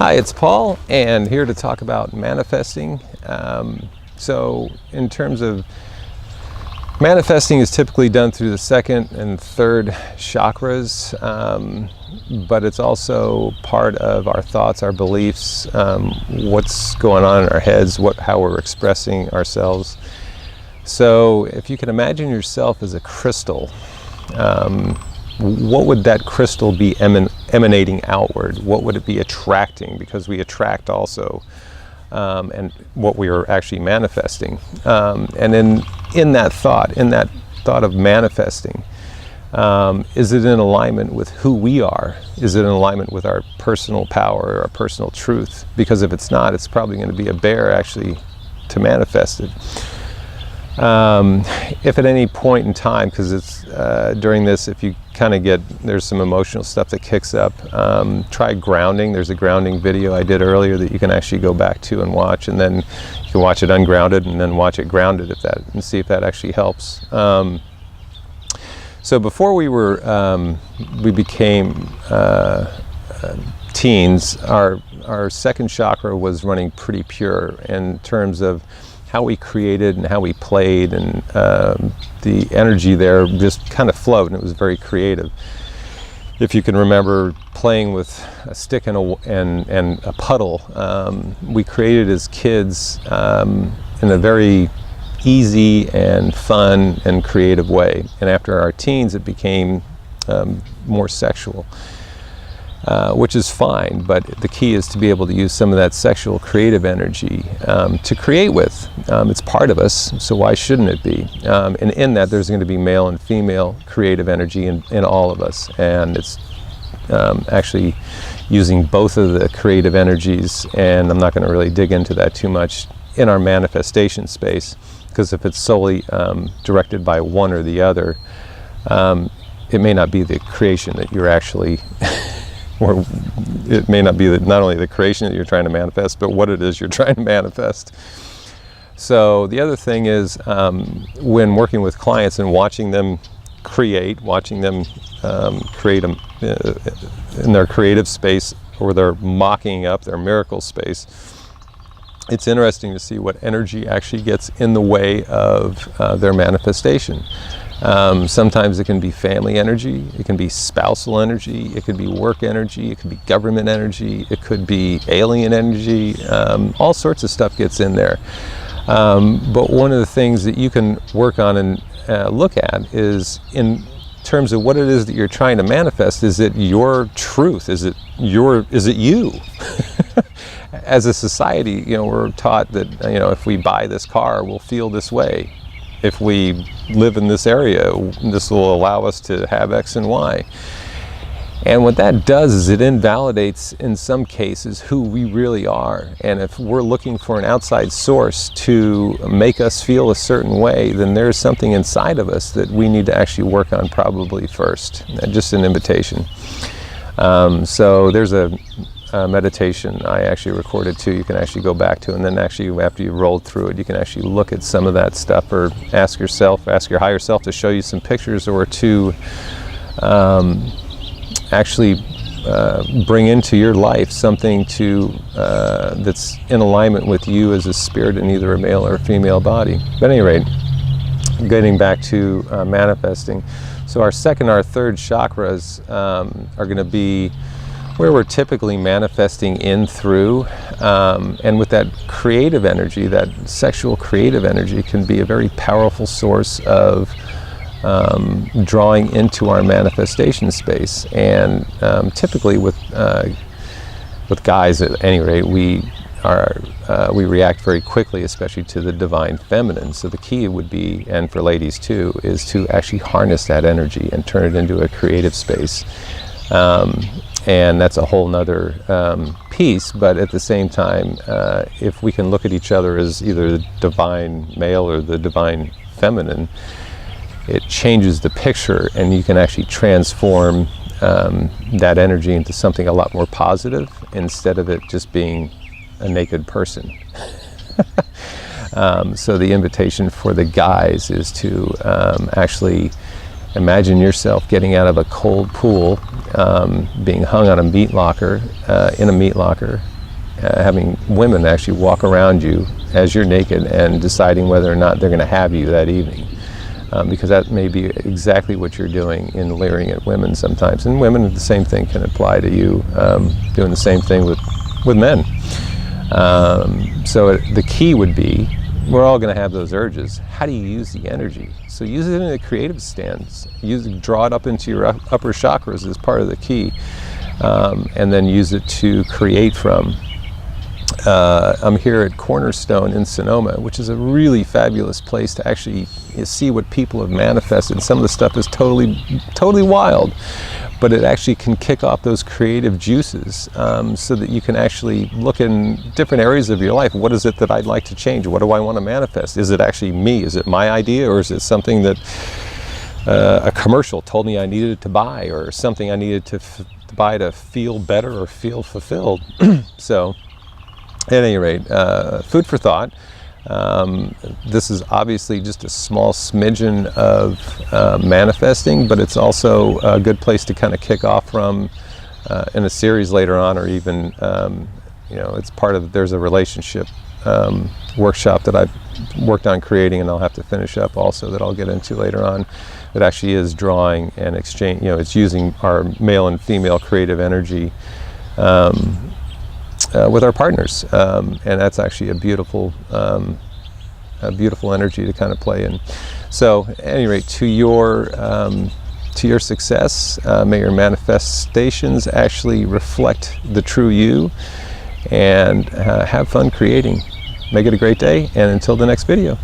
Hi, it's Paul, and here to talk about manifesting. So in terms of manifesting is typically done through the second and third chakras, but it's also part of our thoughts, our beliefs, what's going on in our heads, how we're expressing ourselves. So if you can imagine yourself as a crystal, what would that crystal be emanating outward? What would it be attracting? Because we attract also, and what we are actually manifesting. And in that thought of manifesting, is it in alignment with who we are? Is it in alignment with our personal power, our personal truth? Because if it's not, it's probably going to be a bear actually to manifest it. If at any point in time, because it's during this, if you kind of there's some emotional stuff that kicks up, try grounding. There's a grounding video I did earlier that you can actually go back to and watch, and then you can watch it ungrounded and then watch it grounded and see if that actually helps. So before we became teens, our second chakra was running pretty pure in terms of how we created and how we played, and the energy there just kind of flowed, and it was very creative. If you can remember playing with a stick and a puddle, we created as kids in a very easy and fun and creative way. And after our teens, it became more sexual. Which is fine, but the key is to be able to use some of that sexual creative energy to create with. It's part of us, so why shouldn't it be? And in that, there's going to be male and female creative energy in all of us, and it's actually using both of the creative energies, and I'm not going to really dig into that too much in our manifestation space, because if it's solely directed by one or the other, it may not be the creation that you're actually or it may not be not only the creation that you're trying to manifest, but what it is you're trying to manifest. So the other thing is, when working with clients and watching them create in their creative space, or their mocking up their miracle space, it's interesting to see what energy actually gets in the way of their manifestation. Sometimes it can be family energy, it can be spousal energy, it could be work energy, it could be government energy, it could be alien energy, all sorts of stuff gets in there. But one of the things that you can work on and look at is, in terms of what it is that you're trying to manifest, is it your truth? Is it you? As a society, we're taught that, if we buy this car, we'll feel this way. If we live in this area, this will allow us to have X and Y. And what that does is it invalidates, in some cases, who we really are. And if we're looking for an outside source to make us feel a certain way, then there's something inside of us that we need to actually work on probably first. Just an invitation. So there's a meditation I actually recorded too, you can actually go back to, and then actually after you've rolled through it, you can actually look at some of that stuff, or ask your higher self to show you some pictures, or to actually bring into your life something that's in alignment with you as a spirit in either a male or a female body. But at any rate, getting back to manifesting, so our second, our third chakras are going to be where we're typically manifesting in through, and with that creative energy, that sexual creative energy can be a very powerful source of drawing into our manifestation space. And typically with guys, at any rate, we react very quickly, especially to the divine feminine. So the key would be, and for ladies too, is to actually harness that energy and turn it into a creative space. And that's a whole nother piece, but at the same time, if we can look at each other as either the divine male or the divine feminine, it changes the picture, and you can actually transform that energy into something a lot more positive, instead of it just being a naked person. So the invitation for the guys is to actually Imagine yourself getting out of a cold pool, being hung on a meat locker, in a meat locker, having women actually walk around you as you're naked and deciding whether or not they're going to have you that evening. Because that may be exactly what you're doing in leering at women sometimes. And women, the same thing can apply to you, doing the same thing with men. So the key would be, we're all going to have those urges. How do you use the energy? So use it in a creative stance. Draw it up into your upper chakras as part of the key, and then use it to create from. I'm here at Cornerstone in Sonoma, which is a really fabulous place to actually see what people have manifested. Some of the stuff is totally wild, but it actually can kick off those creative juices, so that you can actually look in different areas of your life. What is it that I'd like to change? What do I want to manifest? Is it actually me? Is it my idea, or is it something that a commercial told me I needed to buy, or something I needed to buy to feel better or feel fulfilled? So at any rate, food for thought. This is obviously just a small smidgen of manifesting, but it's also a good place to kind of kick off from in a series later on, or even, it's part of, there's a relationship workshop that I've worked on creating, and I'll have to finish up also, that I'll get into later on, that actually is drawing and exchange, it's using our male and female creative energy with our partners, and that's actually a beautiful energy to kind of play in. So, at any rate, to your success, may your manifestations actually reflect the true you, and have fun creating. Make it a great day, and until the next video.